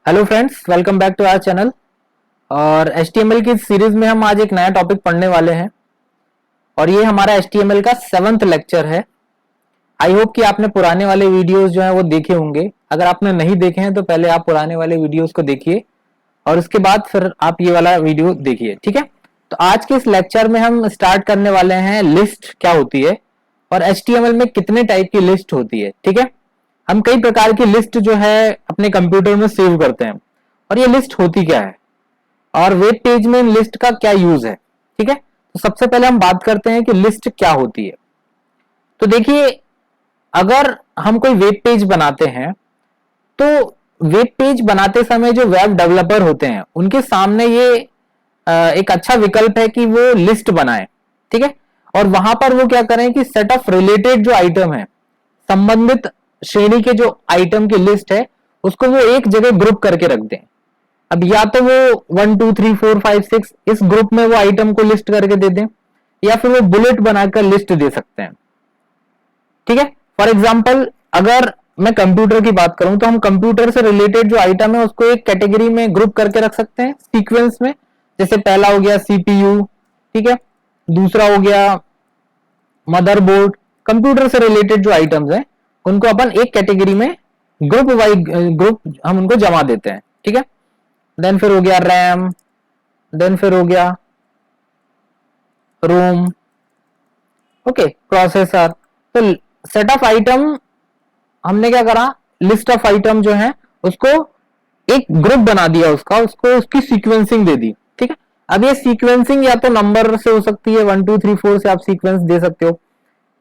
Hello friends, welcome back to our channel. और HTML की series में हम आज एक नया टॉपिक पढ़ने वाले हैं और ये हमारा HTML का 7th लेक्चर है। आई होप कि आपने पुराने वाले वीडियोस जो हैं वो देखे होंगे। अगर आपने नहीं देखे हैं तो पहले आप पुराने वाले वीडियोस को देखिए और उसके बाद फिर आप ये वाला वीडियो देखिए, ठीक है। तो आज के इस लेक्चर में हम स्टार्ट करने वाले हैं लिस्ट क्या होती है और HTML में कितने टाइप की लिस्ट होती है, ठीक है। हम कई प्रकार की लिस्ट जो है अपने कंप्यूटर में सेव करते हैं और ये लिस्ट होती क्या है और वेब पेज में इन लिस्ट का क्या यूज है, ठीक है। तो सबसे पहले हम बात करते हैं कि लिस्ट क्या होती है। तो देखिए, अगर हम कोई वेब पेज बनाते हैं तो वेब पेज बनाते समय जो वेब डेवलपर होते हैं उनके सामने ये एक अच्छा विकल्प है कि वो लिस्ट बनाए, ठीक है। और वहां पर वो क्या करें कि सेट ऑफ रिलेटेड जो आइटम है, संबंधित श्रेणी के जो आइटम की लिस्ट है उसको वो एक जगह ग्रुप करके रख दें। अब या तो वो 1 2 3 4 5 6 इस ग्रुप में वो आइटम को लिस्ट करके दे दें या फिर वो बुलेट बनाकर लिस्ट दे सकते हैं, ठीक है। फॉर एग्जाम्पल, अगर मैं कंप्यूटर की बात करूं तो हम कंप्यूटर से रिलेटेड जो आइटम है उसको एक कैटेगरी में ग्रुप करके रख सकते हैं सीक्वेंस में। जैसे पहला हो गया CPU, ठीक है। दूसरा हो गया मदरबोर्ड। कंप्यूटर से रिलेटेड जो आइटम्स हैं उनको अपन एक कैटेगरी में ग्रुप वाइज ग्रुप हम उनको जमा देते हैं, ठीक है। देन फिर हो गया रैम, देन फिर हो गया रोम, ओके, प्रोसेसर। तो सेट ऑफ आइटम हमने क्या करा, लिस्ट ऑफ आइटम जो है उसको एक ग्रुप बना दिया, उसको उसकी सीक्वेंसिंग दे दी, ठीक है। अब ये सीक्वेंसिंग या तो नंबर से हो सकती है, 1 2 3 4 से आप सीक्वेंस दे सकते हो,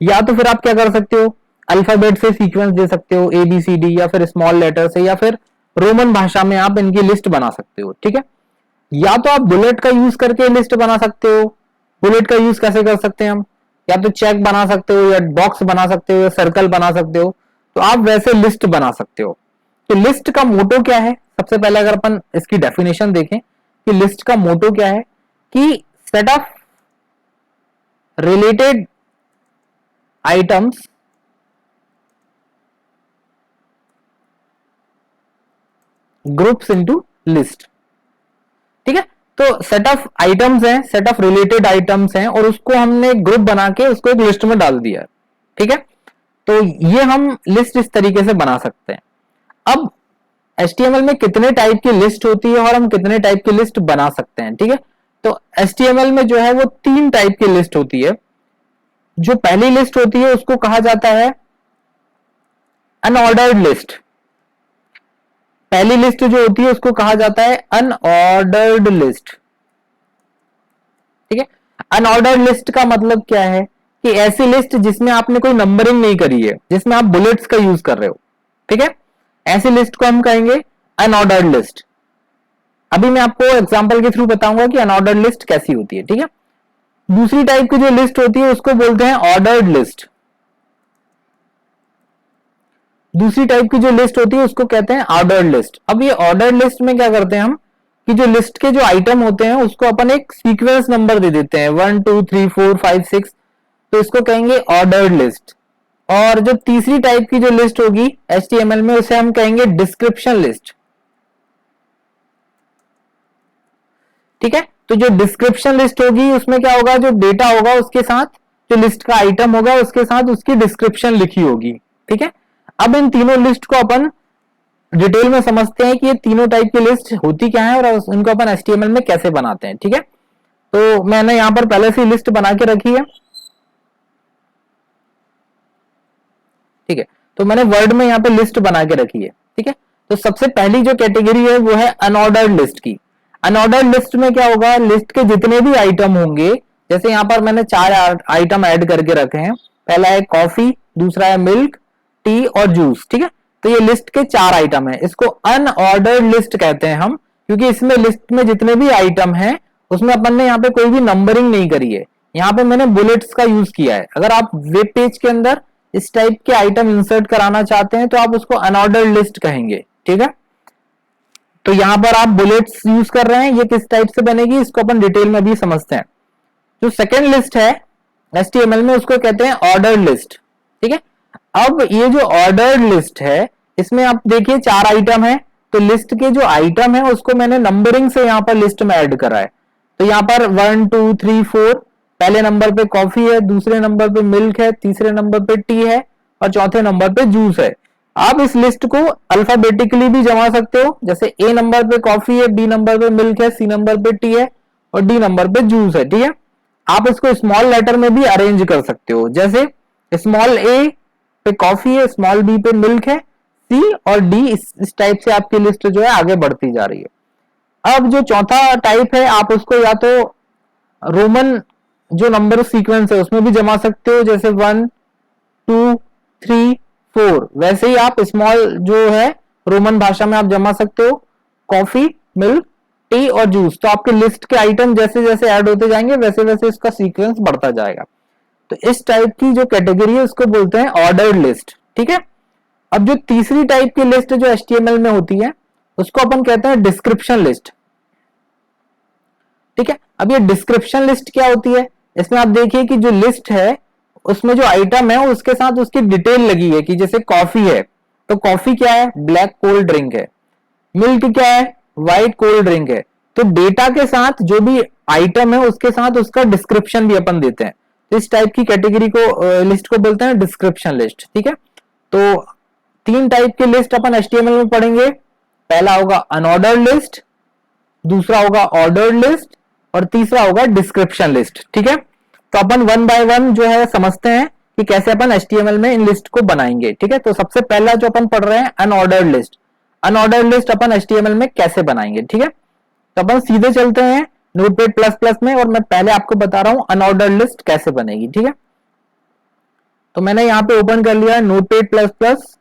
या तो फिर आप क्या कर सकते हो, अल्फाबेट से सीक्वेंस दे सकते हो, ABCD, या फिर स्मॉल लेटर से, या फिर रोमन भाषा में आप इनकी लिस्ट बना सकते हो, ठीक है। या तो आप बुलेट का यूज करके लिस्ट बना सकते हो। बुलेट का यूज कैसे कर सकते हैं हम, या तो चेक बना सकते हो, या बॉक्स बना सकते हो, या सर्कल बना सकते हो। तो आप वैसे लिस्ट बना सकते हो। तो लिस्ट का मोटो क्या है, सबसे पहले अगर अपन इसकी डेफिनेशन देखें कि लिस्ट का मोटो क्या है, कि set of related items groups into list, ठीक है। तो सेट ऑफ आइटम्स हैं, सेट ऑफ रिलेटेड आइटम्स हैं और उसको हमने ग्रुप बना के उसको एक लिस्ट में डाल दिया, ठीक है। तो ये हम लिस्ट इस तरीके से बना सकते हैं। अब HTML में कितने टाइप की लिस्ट होती है और हम कितने टाइप की लिस्ट बना सकते हैं, ठीक है। तो HTML में जो है वो 3 टाइप की लिस्ट होती है। जो पहली लिस्ट होती है उसको कहा जाता है अनऑर्डर्ड लिस्ट। पहली लिस्ट जो होती है उसको कहा जाता है अनऑर्डर्ड लिस्ट, ठीक है। अनऑर्डर्ड लिस्ट का मतलब क्या है कि ऐसी लिस्ट जिसमें आपने कोई नंबरिंग नहीं करी है, जिसमें आप बुलेट्स का यूज कर रहे हो, ठीक है। ऐसी लिस्ट को हम कहेंगे अनऑर्डर्ड लिस्ट। अभी मैं आपको एग्जांपल के थ्रू बताऊंगा कि अनऑर्डर्ड लिस्ट कैसी होती है, ठीक है। दूसरी टाइप की जो लिस्ट होती है उसको बोलते हैं ऑर्डर्ड लिस्ट। दूसरी टाइप की जो लिस्ट होती है उसको कहते हैं ऑर्डर्ड लिस्ट। अब ये ऑर्डर्ड लिस्ट में क्या करते हैं हम कि जो लिस्ट के जो आइटम होते हैं उसको अपन एक सीक्वेंस नंबर दे देते हैं, 1 2 3 4 5 6, तो इसको कहेंगे ऑर्डर्ड लिस्ट। और जो तीसरी टाइप की जो लिस्ट होगी HTML में उसे हम कहेंगे डिस्क्रिप्शन लिस्ट, ठीक है। तो जो डिस्क्रिप्शन लिस्ट होगी उसमें क्या होगा, जो डेटा होगा उसके साथ जो लिस्ट का आइटम होगा उसके साथ उसकी डिस्क्रिप्शन लिखी होगी, ठीक है। अब इन तीनों लिस्ट को अपन डिटेल में समझते हैं कि ये तीनों टाइप की लिस्ट होती क्या है और उनको अपन HTML में कैसे बनाते हैं, ठीक है। तो मैंने यहां पर पहले से लिस्ट बना के रखी है, ठीक है। तो मैंने वर्ड में यहाँ पे लिस्ट बना के रखी है, ठीक है। तो सबसे पहली जो कैटेगरी है वो है अनऑर्डर्ड लिस्ट की। अनऑर्डर्ड लिस्ट में क्या होगा, लिस्ट के जितने भी आइटम होंगे, जैसे यहाँ पर मैंने 4 आइटम ऐड करके रखे हैं। पहला है कॉफी, दूसरा है मिल्क, टी और जूस, ठीक है। तो ये लिस्ट के 4 आइटम है, इसको अनऑर्डर्ड लिस्ट कहते हैं हम, क्योंकि इसमें लिस्ट में जितने भी आइटम है उसमें अपन ने यहाँ पे कोई भी नंबरिंग नहीं करी है। यहाँ पे मैंने बुलेट्स का यूज किया है। अगर आप वेब पेज के अंदर इस टाइप के आइटम इंसर्ट कराना चाहते हैं तो आप उसको अनऑर्डर्ड लिस्ट कहेंगे, ठीक है। तो यहां पर आप बुलेट्स यूज कर रहे हैं, ये किस टाइप से बनेगी इसको अपन डिटेल में भी समझते हैं। जो सेकेंड लिस्ट है HTML में उसको कहते हैं ऑर्डर्ड लिस्ट, ठीक है। अब ये जो ऑर्डर्ड लिस्ट है इसमें आप देखिए 4 आइटम है, तो लिस्ट के जो आइटम है उसको मैंने नंबरिंग से यहाँ पर लिस्ट में ऐड करा है। तो यहाँ पर 1 2 3 4 पहले नंबर पे कॉफी है, दूसरे नंबर पे मिल्क है, तीसरे नंबर पे टी है और चौथे नंबर पे जूस है। आप इस लिस्ट को अल्फाबेटिकली भी जमा सकते हो, जैसे ए नंबर पे कॉफी है, बी नंबर पे मिल्क है, सी नंबर पे टी है और डी नंबर पे जूस है। ठीक है, आप इसको स्मॉल लेटर में भी अरेंज कर सकते हो, जैसे स्मॉल ए पे कॉफी है, स्मॉल बी पे मिल्क है, सी और डी, इस टाइप से आपकी लिस्ट जो है आगे बढ़ती जा रही है। अब जो चौथा टाइप है आप उसको या तो रोमन जो नंबर सीक्वेंस है उसमें भी जमा सकते हो, जैसे 1 2 3 4, वैसे ही आप स्मॉल जो है रोमन भाषा में आप जमा सकते हो, कॉफी मिल्क टी और जूस। तो आपके लिस्ट के आइटम जैसे जैसे ऐड होते जाएंगे वैसे वैसे इसका सीक्वेंस बढ़ता जाएगा। तो इस टाइप की जो कैटेगरी है उसको बोलते हैं ऑर्डर्ड लिस्ट। ठीक है, अब जो तीसरी टाइप की लिस्ट जो HTML में होती है उसको अपन कहते हैं डिस्क्रिप्शन लिस्ट। ठीक है, अब ये डिस्क्रिप्शन लिस्ट क्या होती है, इसमें आप देखिए कि जो लिस्ट है उसमें जो आइटम है उसके साथ उसकी डिटेल लगी है, कि जैसे कॉफी है तो कॉफी क्या है, ब्लैक कोल्ड ड्रिंक है, मिल्क क्या है, व्हाइट कोल्ड ड्रिंक है। तो डेटा के साथ जो भी आइटम है उसके साथ उसका डिस्क्रिप्शन भी अपन देते हैं। तो इस टाइप की कैटेगरी को लिस्ट को बोलते हैं डिस्क्रिप्शन लिस्ट। ठीक है, तो 3 टाइप की लिस्ट अपन HTML में पढ़ेंगे। पहला होगा अनऑर्डर्ड लिस्ट, दूसरा होगा ऑर्डर्ड लिस्ट और तीसरा होगा डिस्क्रिप्शन लिस्ट। ठीक है, तो अपन 1 बाय 1 जो है समझते हैं कि कैसे अपन HTML में इन लिस्ट को बनाएंगे। ठीक है, तो सबसे पहला जो अपन पढ़ रहे हैं अनऑर्डर्ड लिस्ट। अनऑर्डर्ड लिस्ट अपन HTML में कैसे बनाएंगे। ठीक है, तो अपन सीधे चलते हैं नोटपैड प्लस प्लस में और मैं पहले आपको बता रहा हूं अनऑर्डर्ड लिस्ट कैसे बनेगी। ठीक है, तो मैंने यहाँ पे ओपन कर लिया है नोटपैड प्लस प्लस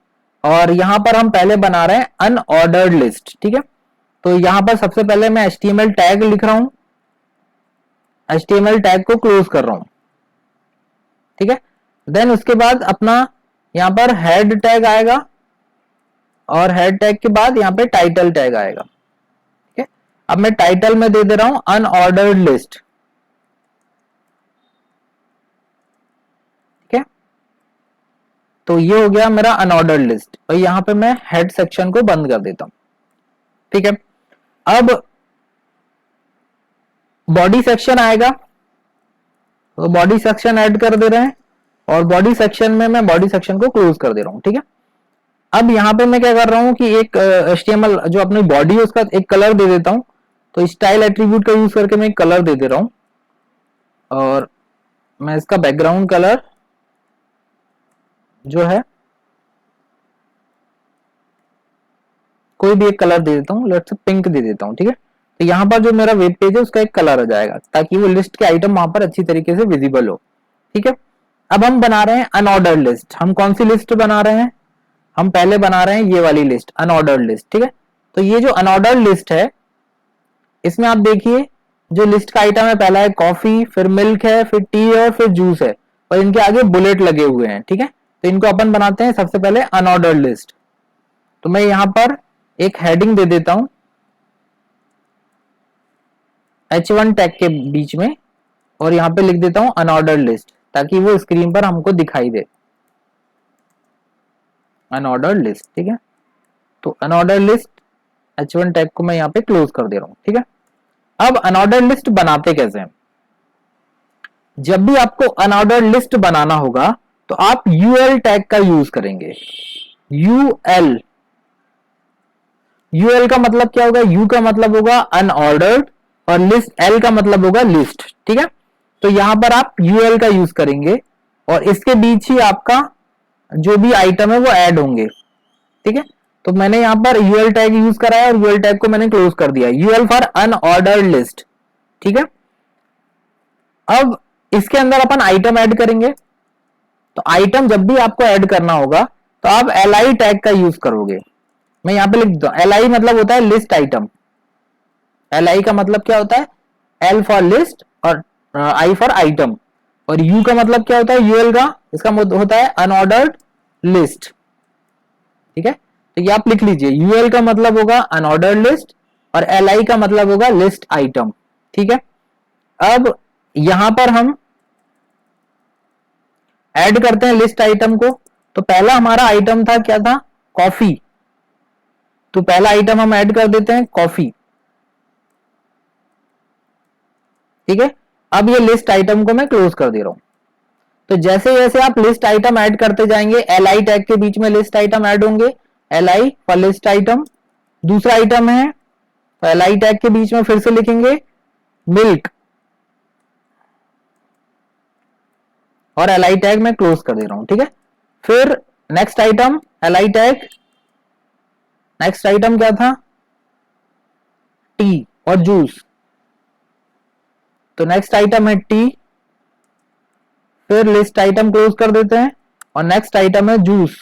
और यहां पर हम पहले बना रहे हैं अनऑर्डर्ड लिस्ट। ठीक है, तो यहां पर सबसे पहले मैं HTML टैग लिख रहा हूं, HTML टैग को क्लोज कर रहा हूं। ठीक है, देन उसके बाद अपना यहां पर हेड टैग आएगा और हेड टैग के बाद यहां पे टाइटल टैग आएगा। ठीक है, अब मैं टाइटल में दे दे रहा हूं अनऑर्डर्ड लिस्ट। ठीक है, तो ये हो गया मेरा अनऑर्डर्ड लिस्ट और यहां पे मैं हेड सेक्शन को बंद कर देता हूं। ठीक है, अब बॉडी सेक्शन आएगा तो बॉडी सेक्शन ऐड कर दे रहे हैं और बॉडी सेक्शन में मैं बॉडी सेक्शन को क्लोज कर दे रहा हूं। ठीक है, अब यहां पे मैं क्या कर रहा हूं कि एक HTML जो अपनी बॉडी है उसका एक कलर दे देता हूं। तो स्टाइल एट्रीब्यूट का यूज करके मैं एक कलर दे दे रहा हूं और मैं इसका बैकग्राउंड कलर जो है कोई भी एक कलर दे देता हूं, लेट्स से पिंक दे देता हूं। ठीक है, तो यहां पर जो मेरा वेब पेज है उसका एक कलर आ जाएगा ताकि वो लिस्ट के आइटम वहां पर अच्छी तरीके से विजिबल हो। ठीक है, अब हम बना रहे हैं अनऑर्डर्ड लिस्ट। हम कौन सी लिस्ट बना रहे हैं, हम पहले बना रहे हैं ये वाली लिस्ट अनऑर्डर्ड लिस्ट। ठीक है, तो ये जो अनऑर्डर्ड लिस्ट है इसमें आप देखिए जो लिस्ट का आइटम है पहला है कॉफी, फिर मिल्क है, फिर टी है और फिर जूस है और इनके आगे बुलेट लगे हुए हैं। ठीक है, तो इनको अपन बनाते हैं सबसे पहले अनऑर्डर्ड लिस्ट। तो मैं यहां पर एक हेडिंग दे देता हूं H1 टैग के बीच में और यहां पे लिख देता हूं अनऑर्डर्ड लिस्ट ताकि वो स्क्रीन पर हमको दिखाई दे अनऑर्डर्ड लिस्ट। ठीक है, तो अनऑर्डर्ड लिस्ट H1 टैग को मैं यहां पे क्लोज कर दे रहा हूं। ठीक है, अब अनऑर्डर्ड लिस्ट बनाते कैसे हैं, जब भी आपको अनऑर्डर्ड लिस्ट बनाना होगा तो आप UL टैग का यूज करेंगे। UL का मतलब क्या होगा, U का मतलब होगा अनऑर्डर्ड और लिस्ट L का मतलब होगा लिस्ट। ठीक है, तो यहां पर आप UL का यूज करेंगे और इसके बीच ही आपका जो भी आइटम है वो ऐड होंगे। ठीक है, तो मैंने यहां पर UL टैग यूज करा है और UL टैग को मैंने क्लोज कर दिया, UL फॉर अनऑर्डर्ड लिस्ट। ठीक है, अब इसके अंदर अपन आइटम ऐड करेंगे। तो आइटम जब भी आपको ऐड करना होगा तो आप LI टैग का यूज करोगे। मैं यहां पे लिख देता हूं, LI मतलब होता है लिस्ट आइटम। LI का मतलब क्या होता है, L फॉर लिस्ट और I फॉर आइटम और U का मतलब क्या होता है, UL का इसका होता है अनऑर्डर्ड लिस्ट। ठीक है, तो ये आप लिख लीजिए, UL का मतलब होगा अनऑर्डर्ड लिस्ट और LI का मतलब होगा लिस्ट आइटम। ठीक है, अब यहां पर हम ऐड करते हैं लिस्ट आइटम को। तो पहला हमारा आइटम था क्या था, कॉफी। तो पहला आइटम हम ऐड कर देते हैं कॉफी। ठीक है, अब ये लिस्ट आइटम को मैं क्लोज कर दे रहा हूं। तो जैसे जैसे आप लिस्ट आइटम ऐड करते जाएंगे, एल आई टैग के बीच में लिस्ट आइटम ऐड होंगे, L I for list item. दूसरा आइटम है तो एल आई टैग के बीच में फिर से लिखेंगे मिल्क, और एल आई टैग मैं क्लोज कर दे रहा हूं। ठीक है, फिर next item L I tag, next item क्या था, टी और जूस। तो नेक्स्ट आइटम है टी, फिर लिस्ट आइटम क्लोज कर देते हैं, और नेक्स्ट आइटम है जूस।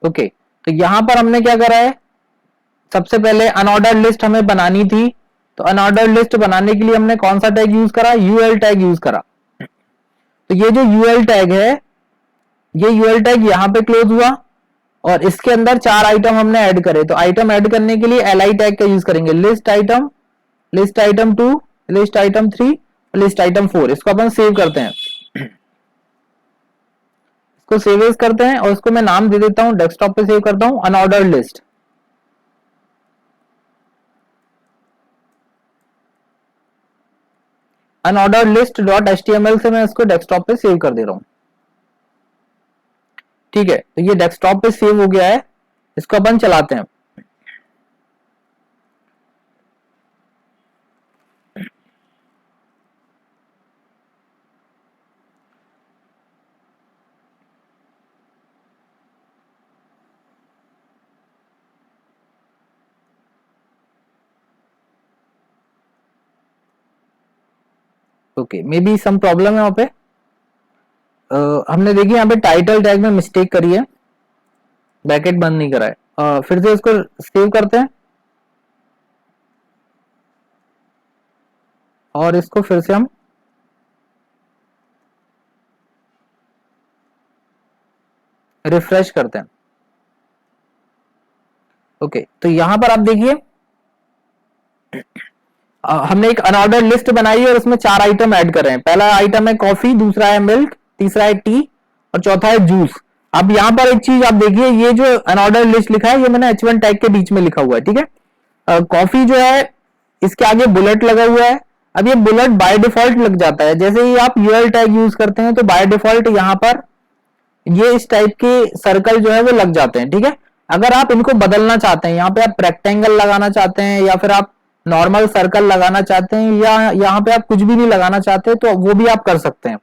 ओके, तो यहां पर हमने क्या करा है, सबसे पहले अनऑर्डर्ड लिस्ट हमें बनानी थी, तो अनऑर्डर्ड लिस्ट बनाने के लिए हमने कौन सा टैग यूज करा, यूएल टैग यूज करा। तो ये जो यूएल टैग है, ये यूएल टैग यहां पे क्लोज हुआ, और इसके अंदर 4 आइटम हमने ऐड करे। तो आइटम ऐड करने के लिए एल आई टैग का यूज करेंगे, list item, list item 2, list item 3, list item 4। इसको अपन सेव करते हैं, इसको सेव एज करते हैं, और इसको मैं नाम दे देता हूं, डेस्कटॉप पे सेव करता हूं unordered list. Unordered list dot HTML से मैं इसको डेस्कटॉप पे सेव कर दे रहा हूं। ठीक है, तो ये डेस्कटॉप पे सेव हो गया है, इसको अपन चलाते हैं। Okay, maybe some problem है वहां पे। हमने देखिए यहाँ पे टाइटल टैग में मिस्टेक करी है, ब्रैकेट बंद नहीं करा है। फिर से इसको सेव करते हैं, और इसको फिर से हम रिफ्रेश करते हैं। ओके, तो यहां पर आप देखिए हमने एक अनऑर्डर्ड लिस्ट बनाई है, और उसमें 4 आइटम ऐड कर रहे हैं। पहला आइटम है कॉफी, दूसरा है मिल्क, तीसरा है टी, और चौथा है जूस। अब यहां पर एक चीज आप देखिए, ये जो अनऑर्डर्ड लिस्ट लिखा है, ये मैंने H1 टैग के बीच में लिखा हुआ है। ठीक है, कॉफी जो है इसके आगे बुलेट लगा हुआ है। अब ये बुलेट बाय डिफॉल्ट लग जाता है, जैसे ही आप यूएल टैग यूज करते हैं तो बाय डिफॉल्ट यहां पर ये इस टाइप के सर्कल जो है वो लग जाते हैं। ठीक है, अगर आप इनको बदलना चाहते हैं, यहाँ पे आप रेक्टेंगल लगाना चाहते हैं, या फिर आप नॉर्मल सर्कल लगाना चाहते हैं, या यहाँ पे आप कुछ भी नहीं लगाना चाहते, तो वो भी आप कर सकते हैं।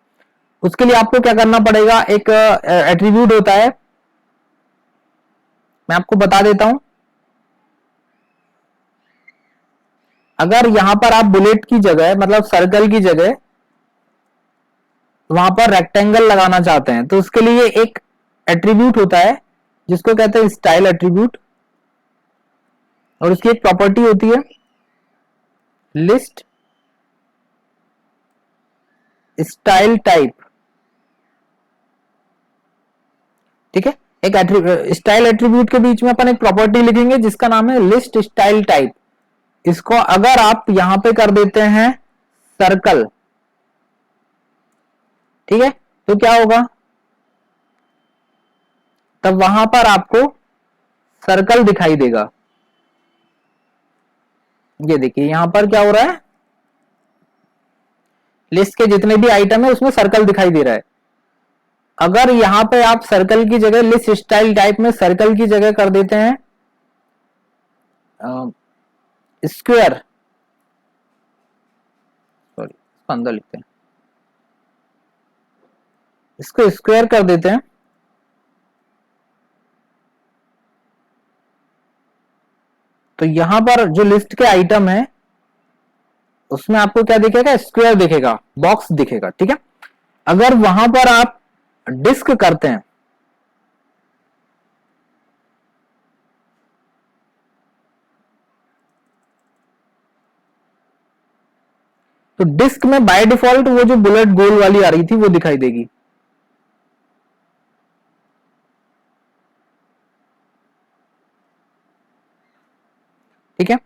उसके लिए आपको क्या करना पड़ेगा, एक एट्रीब्यूट होता है, मैं आपको बता देता हूं। अगर यहां पर आप बुलेट की जगह, मतलब सर्कल की जगह, वहां पर रेक्टेंगल लगाना चाहते हैं, तो उसके लिए एक एट्रीब्यूट होता है जिसको कहते हैं स्टाइल एट्रीब्यूट, और उसकी एक प्रॉपर्टी होती है लिस्ट स्टाइल टाइप। ठीक है, एक स्टाइल एट्रीब्यूट के बीच में अपन एक प्रॉपर्टी लिखेंगे जिसका नाम है लिस्ट स्टाइल टाइप। इसको अगर आप यहां पे कर देते हैं सर्कल, ठीक है, तो क्या होगा, तब वहां पर आपको सर्कल दिखाई देगा। ये देखिए यहां पर क्या हो रहा है, लिस्ट के जितने भी आइटम है उसमें सर्कल दिखाई दे रहा है। अगर यहां पे आप सर्कल की जगह लिस्ट स्टाइल टाइप में सर्कल की जगह कर देते हैं स्क्वायर, सॉरी अंदर लिखते हैं, इसको स्क्वायर कर देते हैं, तो यहां पर जो लिस्ट के आइटम है उसमें आपको क्या दिखेगा, स्क्वायर दिखेगा, बॉक्स दिखेगा। ठीक है, अगर वहां पर आप डिस्क करते हैं, तो डिस्क में बाय डिफॉल्ट वो जो बुलेट गोल वाली आ रही थी वो दिखाई देगी। ठीक है,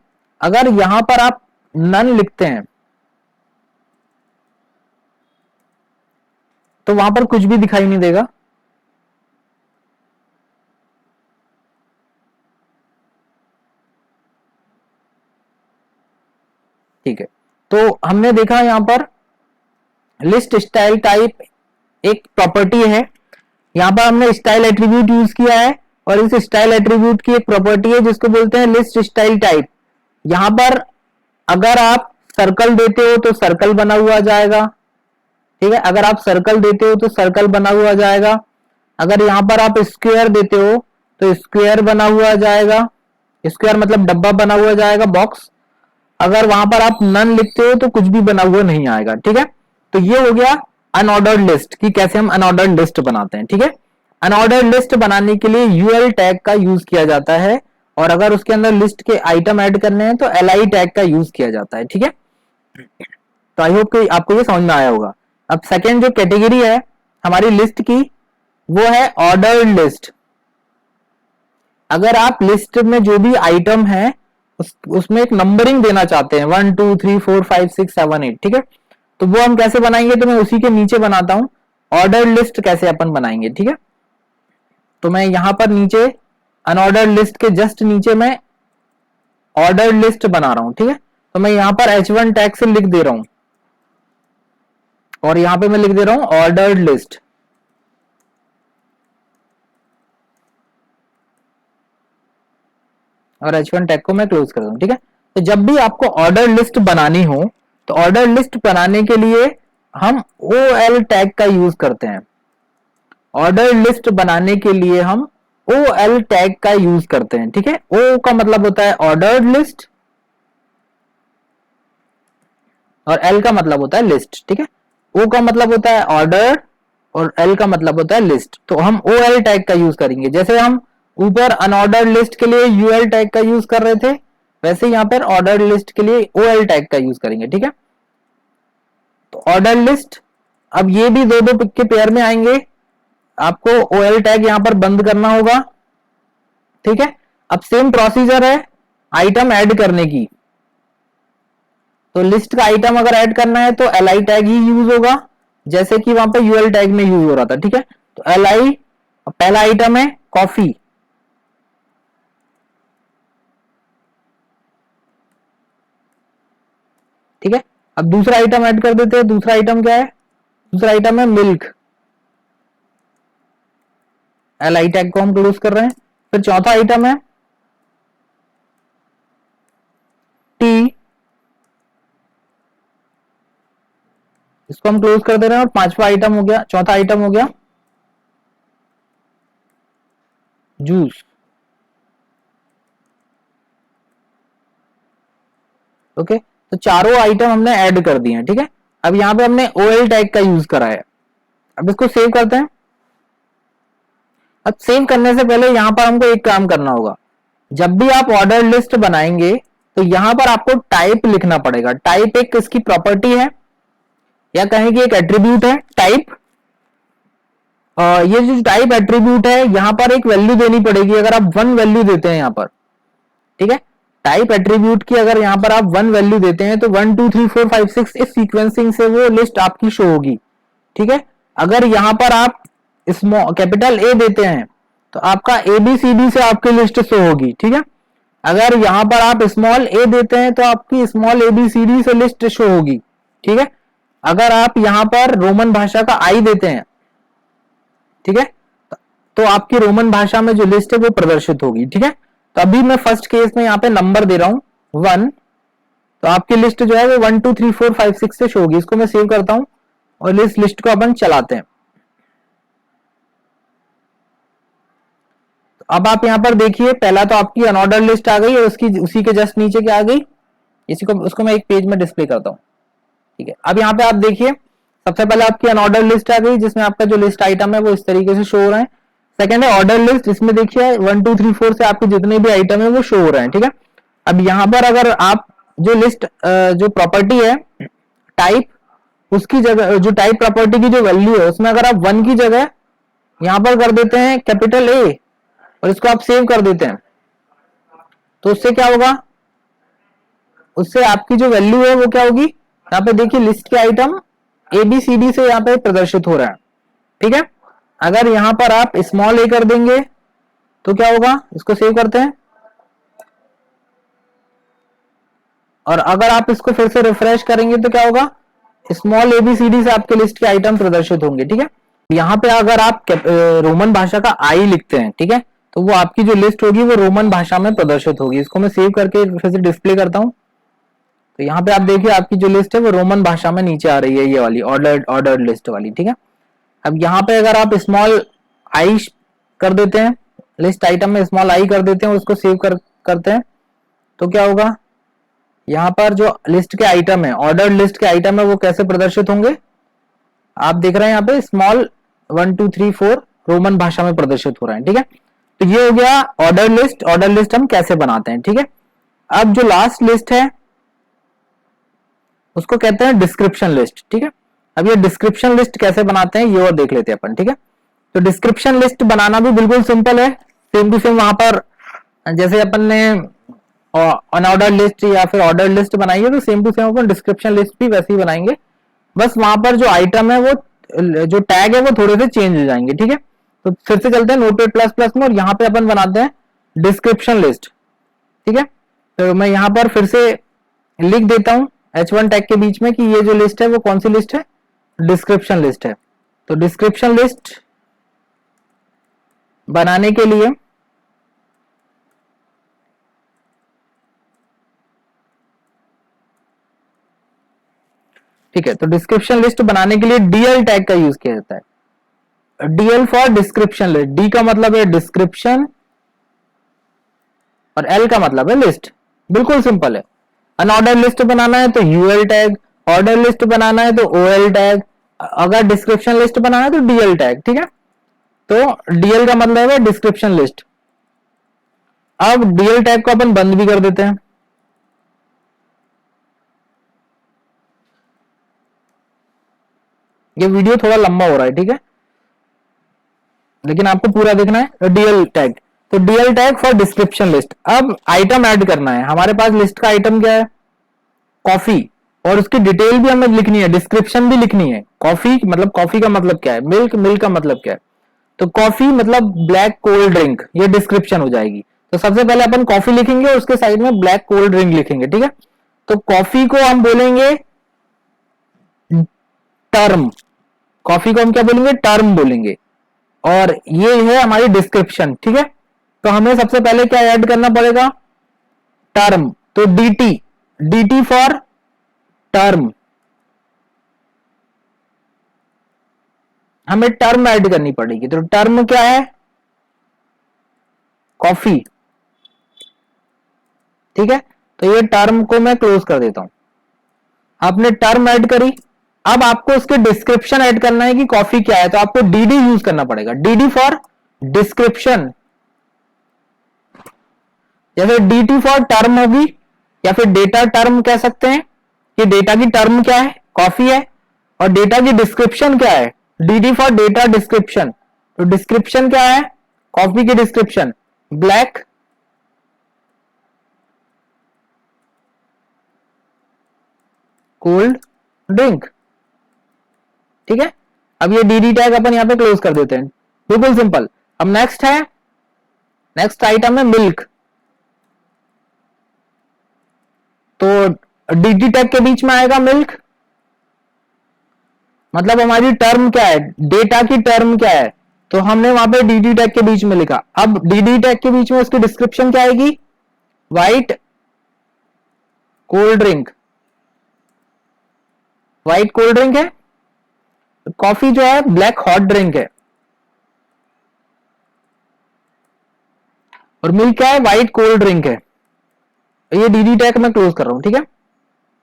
अगर यहां पर आप नन लिखते हैं, तो वहां पर कुछ भी दिखाई नहीं देगा। ठीक है, तो हमने देखा यहां पर लिस्ट स्टाइल टाइप एक प्रॉपर्टी है। यहां पर हमने स्टाइल एट्रीब्यूट यूज किया है और इस स्टाइल एट्रीब्यूट की एक प्रॉपर्टी है जिसको बोलते हैं लिस्ट स्टाइल टाइप। यहां पर अगर आप सर्कल देते हो तो सर्कल बना हुआ जाएगा, ठीक है, अगर आप सर्कल देते हो तो सर्कल बना हुआ जाएगा, अगर यहां पर आप स्क्वायर देते हो तो स्क्वायर बना हुआ जाएगा, स्क्वायर मतलब डब्बा बना हुआ जाएगा, बॉक्स। अगर वहां पर आप नन लिखते हो तो कुछ भी बना हुआ नहीं आएगा, ठीक है। तो ये हो गया अनऑर्डर्ड लिस्ट कि कैसे हम अनऑर्डर्ड लिस्ट बनाते हैं, ठीक है। अनऑर्डर्ड लिस्ट बनाने के लिए यूएल टैग का यूज किया जाता है और अगर उसके अंदर लिस्ट के आइटम ऐड करने हैं तो एलआई टैग का यूज किया जाता है, ठीक है। तो आई होप कि आपको ये समझ में आया होगा। अब सेकेंड जो कैटेगरी है हमारी लिस्ट की वो है ऑर्डर्ड लिस्ट। अगर आप लिस्ट में जो भी आइटम है उसमें एक नंबरिंग देना चाहते हैं 1 2 3 4 5 6 7 8, ठीक है, तो वो हम कैसे बनाएंगे, तो मैं उसी के नीचे बनाता हूं ऑर्डर लिस्ट कैसे अपन बनाएंगे, ठीक है। तो मैं यहां पर नीचे अनऑर्डर लिस्ट के जस्ट नीचे मैं ऑर्डर लिस्ट बना रहा हूं, ठीक है। तो मैं यहां पर H1 टैग से लिख दे रहा हूं और यहां पे मैं लिख दे रहा हूं ऑर्डर्ड लिस्ट, और H1 टैग को मैं क्लोज कर दूं, ठीक है। तो जब भी आपको ऑर्डर लिस्ट बनानी हो तो ऑर्डर लिस्ट बनाने के लिए हम OL टैग का यूज करते हैं। ऑर्डर लिस्ट बनाने के लिए हम OL टैग का यूज करते हैं, ठीक है। O का मतलब होता है ऑर्डर्ड लिस्ट और L का मतलब होता है लिस्ट, ठीक है। O का मतलब होता है ऑर्डर और L का मतलब होता है लिस्ट। तो हम OL टैग का यूज करेंगे, जैसे हम ऊपर अनऑर्डर्ड लिस्ट के लिए UL टैग का यूज कर रहे थे वैसे यहां पर ऑर्डर लिस्ट के लिए OL टैग का यूज करेंगे, ठीक है। तो ऑर्डर लिस्ट, अब ये भी दो दो के पेयर में आएंगे, आपको OL टैग यहां पर बंद करना होगा, ठीक है। अब सेम प्रोसीजर है आइटम ऐड करने की, तो लिस्ट का आइटम अगर ऐड करना है तो LI टैग ही यूज होगा जैसे कि वहां पे UL टैग में यूज हो रहा था, ठीक है। तो LI पहला आइटम है कॉफी, ठीक है। अब दूसरा आइटम ऐड कर देते हैं, दूसरा आइटम क्या है, दूसरा आइटम है मिल्क, LI टैग को हम क्लोज कर रहे हैं। फिर चौथा आइटम है टी, इसको हम क्लोज कर दे रहे हैं और पांचवा आइटम हो गया, चौथा आइटम हो गया जूस, ओके। तो चारों आइटम हमने ऐड कर दिए हैं, ठीक है। अब यहां पे हमने OL टैग का यूज करा है। अब इसको सेव करते हैं। अब सेव करने से पहले यहां पर हमको एक काम करना होगा, जब भी आप ऑर्डर लिस्ट बनाएंगे तो यहां पर आपको टाइप लिखना पड़ेगा। टाइप एक इसकी प्रॉपर्टी है या कहें कि एक एट्रीब्यूट है टाइप। ये जो टाइप एट्रीब्यूट है यहां पर एक वैल्यू देनी पड़ेगी, अगर आप 1 वैल्यू देते हैं यहां पर, ठीक है। टाइप एट्रीब्यूट की अगर यहां पर आप 1 वैल्यू देते हैं तो 1 2 3 4 5 6 इस सीक्वेंसिंग से वो लिस्ट आपकी शो होगी, ठीक है। अगर यहां पर आप स्मॉल कैपिटल ए देते हैं तो आपका ABCD से आपकी लिस्ट शो होगी, ठीक है। अगर यहां पर आप स्मॉल ए देते हैं तो आपकी स्मॉल ABCD से लिस्ट शो होगी, ठीक है। अगर आप यहां पर रोमन भाषा का आई देते हैं, ठीक है, तो आपकी रोमन भाषा में जो लिस्ट है वो प्रदर्शित होगी, ठीक है। तो अभी मैं फर्स्ट केस में यहां पे नंबर दे रहा हूं 1, तो आपकी लिस्ट जो है वो 1 2 3 4 5 6 से शो होगी। इसको मैं सेव करता हूं और इस लिस्ट को अपन चलाते हैं। तो अब आप यहां पर देखिए पहला तो आपकी अनऑर्डर लिस्ट आ गई और उसी के जस्ट नीचे क्या आ गई, इसी को उसको मैं एक पेज में डिस्प्ले करता हूं, ठीक है। अब यहां पे आप देखिए सबसे पहले आपकी अनऑर्डर लिस्ट आ गई जिसमें आपका जो लिस्ट आइटम है वो इस तरीके से शो हो रहा है। सेकंड है ऑर्डर लिस्ट, इसमें देखिए 1 2 3 4 से आपके जितने भी आइटम है वो शो हो रहे हैं, ठीक है। अब यहां पर अगर आप जो लिस्ट जो प्रॉपर्टी है टाइप, उसकी जगह जो टाइप प्रॉपर्टी की जो वैल्यू है उसमें अगर आप 1 की जगह यहां पर कर देते हैं कैपिटल ए और इसको आप सेव कर देते हैं तो उससे क्या होगा, उससे आपकी जो वैल्यू है वो क्या होगी, यहाँ पे देखिए लिस्ट के आइटम ABCD से यहाँ पे प्रदर्शित हो रहा है, ठीक है। अगर यहां पर आप स्मॉल ए कर देंगे तो क्या होगा, इसको सेव करते हैं, और अगर आप इसको फिर से रिफ्रेश करेंगे तो क्या होगा, स्मॉल एबीसीडी से आपके लिस्ट के आइटम प्रदर्शित होंगे। ठीक है, यहाँ पे अगर आप रोमन भाषा का आई लिखते हैं, ठीक है, तो वो आपकी जो लिस्ट होगी वो रोमन भाषा में प्रदर्शित होगी। इसको मैं सेव करके फिर से डिस्प्ले करता हूं, तो यहाँ पे आप देखिए आपकी जो लिस्ट है वो रोमन भाषा में नीचे आ रही है, ये वाली ऑर्डर्ड लिस्ट वाली। ठीक है, अब यहाँ पे अगर आप स्मॉल आई कर देते हैं, लिस्ट आइटम में स्मॉल आई कर देते हैं, उसको सेव करते हैं, तो क्या होगा, यहाँ पर जो लिस्ट के आइटम है, ऑर्डर्ड लिस्ट के आइटम है, वो कैसे प्रदर्शित होंगे, आप देख रहे हैं यहाँ पे स्मॉल 1 2 3 4 रोमन भाषा में प्रदर्शित हो रहा है। ठीक है, तो ये हो गया ऑर्डर लिस्ट। ऑर्डर लिस्ट हम कैसे बनाते हैं। ठीक है, अब जो लास्ट लिस्ट है उसको कहते हैं डिस्क्रिप्शन लिस्ट। ठीक है, अब ये डिस्क्रिप्शन लिस्ट कैसे बनाते हैं ये और देख लेते हैं अपन। ठीक है, तो डिस्क्रिप्शन लिस्ट बनाना भी बिल्कुल सिंपल है, सेम टू सेम वहां पर जैसे अपन ने अनऑर्डर्ड लिस्ट या फिर ऑर्डर लिस्ट बनाई है, तो सेम टू सेम अपन डिस्क्रिप्शन लिस्ट भी वैसे ही बनाएंगे, बस वहां पर जो आइटम है वो जो टैग है वो थोड़े से चेंज हो जाएंगे। ठीक है, तो फिर से चलते हैं नोटपैड प्लस प्लस में, और यहाँ पे अपन बनाते हैं डिस्क्रिप्शन लिस्ट। ठीक है, तो मैं यहाँ पर फिर से लिख देता हूं H1 टैग के बीच में कि ये जो लिस्ट है वो कौन सी लिस्ट है, डिस्क्रिप्शन लिस्ट है। तो डिस्क्रिप्शन लिस्ट बनाने के लिए ठीक है, तो डिस्क्रिप्शन लिस्ट बनाने के लिए डीएल टैग का यूज किया जाता है। DL for description list, D का मतलब है डिस्क्रिप्शन और एल का मतलब है लिस्ट। बिल्कुल सिंपल है। अनऑर्डर लिस्ट बनाना है तो यूएल टैग, ऑर्डर लिस्ट बनाना है तो ओएल टैग, अगर डिस्क्रिप्शन लिस्ट बनाना है तो डीएल टैग। ठीक है, तो डीएल का मतलब है डिस्क्रिप्शन लिस्ट। अब डीएल टैग को अपन बंद भी कर देते हैं। ये वीडियो थोड़ा लंबा हो रहा है, ठीक है, लेकिन आपको पूरा देखना है। डीएल टैग, तो DL tag for description list. अब आइटम ऐड करना है, हमारे पास लिस्ट का आइटम क्या है, कॉफी, और उसकी डिटेल भी हमें लिखनी है, डिस्क्रिप्शन भी लिखनी है। कॉफी मतलब, कॉफी का मतलब क्या है, मिल्क, मिल्क का मतलब क्या है, तो कॉफी मतलब ब्लैक कोल्ड ड्रिंक, ये डिस्क्रिप्शन हो जाएगी। तो सबसे पहले अपन कॉफी लिखेंगे और उसके साइड में ब्लैक कोल्ड ड्रिंक लिखेंगे। ठीक है, तो कॉफी को हम बोलेंगे टर्म, कॉफी को हम क्या बोलेंगे, टर्म बोलेंगे, और ये है हमारी डिस्क्रिप्शन। ठीक है, तो हमें सबसे पहले क्या ऐड करना पड़ेगा, टर्म, तो डीटी, डीटी फॉर टर्म, हमें टर्म ऐड करनी पड़ेगी। तो टर्म क्या है, कॉफी। ठीक है, तो ये टर्म को मैं क्लोज कर देता हूं। आपने टर्म ऐड करी, अब आपको उसके डिस्क्रिप्शन ऐड करना है कि कॉफी क्या है, तो आपको डीडी यूज करना पड़ेगा, डीडी फॉर डिस्क्रिप्शन। जैसे डीटी फॉर टर्म होगी, या फिर डेटा टर्म कह सकते हैं कि डेटा की टर्म क्या है, कॉफी है, और डेटा की डिस्क्रिप्शन क्या है, डीडी फॉर डेटा डिस्क्रिप्शन। तो डिस्क्रिप्शन क्या है, कॉफी की डिस्क्रिप्शन ब्लैक कोल्ड ड्रिंक। ठीक है, अब ये डीडी टैग अपन यहां पे क्लोज कर देते हैं, बिल्कुल सिंपल। अब नेक्स्ट है, नेक्स्ट आइटम है मिल्क, तो डीडी टैग के बीच में आएगा मिल्क, मतलब हमारी टर्म क्या है, डेटा की टर्म क्या है, तो हमने वहां पे डीडी टैग के बीच में लिखा। अब डीडी टैग के बीच में उसकी डिस्क्रिप्शन क्या आएगी, white cold drink, white cold drink है, कॉफी जो है ब्लैक हॉट ड्रिंक है, और मिल्क क्या है, व्हाइट कोल्ड ड्रिंक है। ये डीडी टैग मैं क्लोज कर रहा हूं। ठीक है,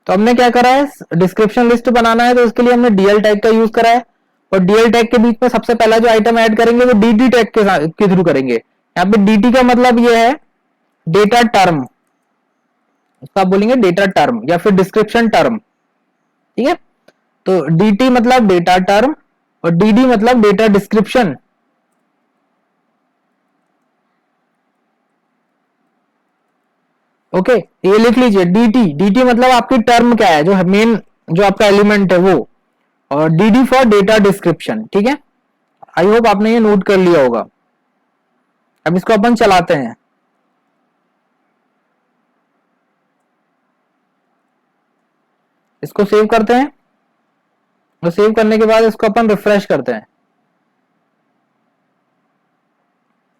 तो हमने क्या करा है, डिस्क्रिप्शन लिस्ट बनाना है, तो उसके लिए हमने डीएल टैग का यूज करा है, और डीएल टैग के बीच में सबसे पहला जो आइटम ऐड करेंगे वो डीडी टैग के थ्रू करेंगे। यहाँ पे डीटी का मतलब ये है डेटा टर्म, इसको आप बोलेंगे डेटा टर्म या फिर डिस्क्रिप्शन टर्म। ठीक है, तो डीटी मतलब डेटा टर्म और डीडी मतलब डेटा डिस्क्रिप्शन। ओके, ये लिख लीजिए, डीटी, डीटी मतलब आपकी टर्म क्या है, जो मेन जो आपका एलिमेंट है वो, और डीडी फॉर डेटा डिस्क्रिप्शन। ठीक है, आई होप आपने ये नोट कर लिया होगा। अब इसको अपन चलाते हैं। इसको सेव करते हैं और सेव करने के बाद इसको अपन रिफ्रेश करते हैं।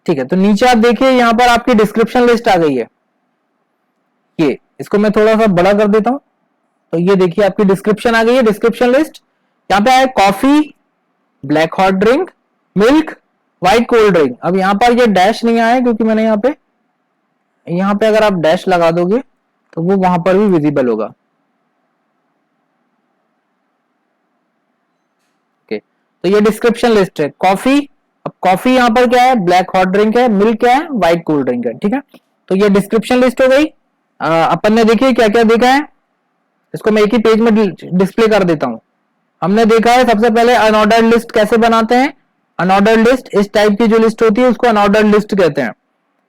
ठीक है, तो नीचे आप देखिए यहां पर आपकी डिस्क्रिप्शन लिस्ट आ गई है। ये इसको मैं थोड़ा सा बड़ा कर देता हूं, तो ये देखिए आपकी डिस्क्रिप्शन आ गई है। डिस्क्रिप्शन लिस्ट यहाँ पे आया coffee, black hot drink, milk, white cold drink. अब यहाँ पर ये डैश नहीं आया क्योंकि मैंने यहाँ पे अगर आप डैश लगा दोगे तो वो वहां पर भी विजिबल होगा। ओके, तो ये डिस्क्रिप्शन लिस्ट है कॉफी। अब कॉफी यहाँ पर क्या है, ब्लैक हॉट ड्रिंक है, मिल्क क्या है, व्हाइट कोल्ड ड्रिंक है। ठीक है, तो ये डिस्क्रिप्शन लिस्ट हो गई। अपन ने देखिए क्या क्या देखा है, इसको मैं एक ही पेज में डिस्प्ले कर देता हूं। हमने देखा है सबसे पहले अनऑर्डर्ड लिस्ट कैसे बनाते हैं। अनऑर्डर्ड लिस्ट इस टाइप की जो लिस्ट होती है उसको अनऑर्डर्ड लिस्ट कहते हैं।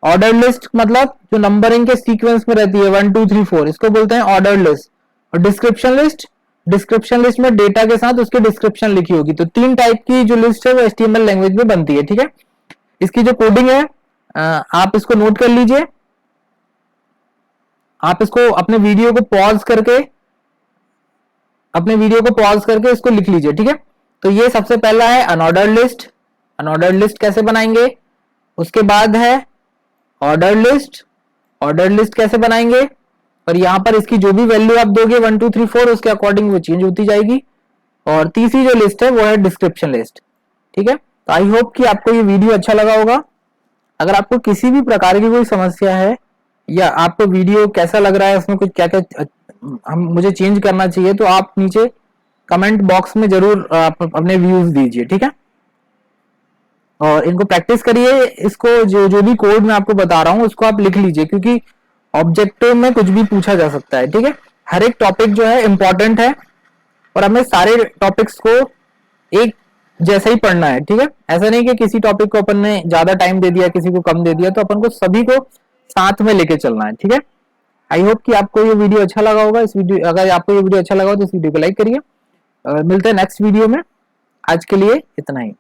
ऑर्डर्ड लिस्ट मतलब जो नंबरिंग के सीक्वेंस में रहती है 1 2 3 4, इसको बोलते हैं ऑर्डर्ड लिस्ट। और डिस्क्रिप्शन लिस्ट में डेटा के साथ उसकी डिस्क्रिप्शन लिखी होगी। तो 3 टाइप की जो लिस्ट है वो HTML लैंग्वेज में बनती है। ठीक है, इसकी जो कोडिंग है आप इसको नोट कर लीजिए। आप इसको अपने वीडियो को पॉज करके इसको लिख लीजिए। ठीक है, तो ये सबसे पहला है अनऑर्डर्ड लिस्ट। अनऑर्डर्ड लिस्ट कैसे बनाएंगे, उसके बाद है ऑर्डर्ड लिस्ट। ऑर्डर्ड लिस्ट कैसे बनाएंगे, और यहां पर इसकी जो भी वैल्यू आप दोगे 1 2 3 4 उसके अकॉर्डिंग वो चेंज होती जाएगी। और तीसरी जो लिस्ट है वो है डिस्क्रिप्शन लिस्ट। ठीक है, तो आई होप कि आपको ये वीडियो अच्छा लगा होगा। अगर आपको किसी भी प्रकार की कोई समस्या है या आपको वीडियो कैसा लग रहा है, उसमें कुछ क्या क्या हम मुझे चेंज करना चाहिए, तो आप नीचे कमेंट बॉक्स में जरूर आप अपने व्यूज दीजिए। ठीक है, और इनको प्रैक्टिस करिए। इसको जो भी कोड मैं आपको बता रहा हूं उसको आप लिख लीजिए, क्योंकि ऑब्जेक्टिव में कुछ भी पूछा जा सकता है। ठीक है, हर एक टॉपिक जो है इंपॉर्टेंट है और हमें सारे टॉपिक्स को एक जैसा ही पढ़ना है। ठीक है, ऐसा नहीं कि किसी टॉपिक को अपन ने ज्यादा टाइम दे दिया, किसी को कम दे दिया, तो अपन को सभी को साथ में लेके चलना है। ठीक है, आई होप कि आपको ये वीडियो अच्छा लगा होगा। अगर आपको ये वीडियो अच्छा लगा हो तो इस वीडियो को लाइक करिए। मिलते हैं नेक्स्ट वीडियो में। आज के लिए इतना ही।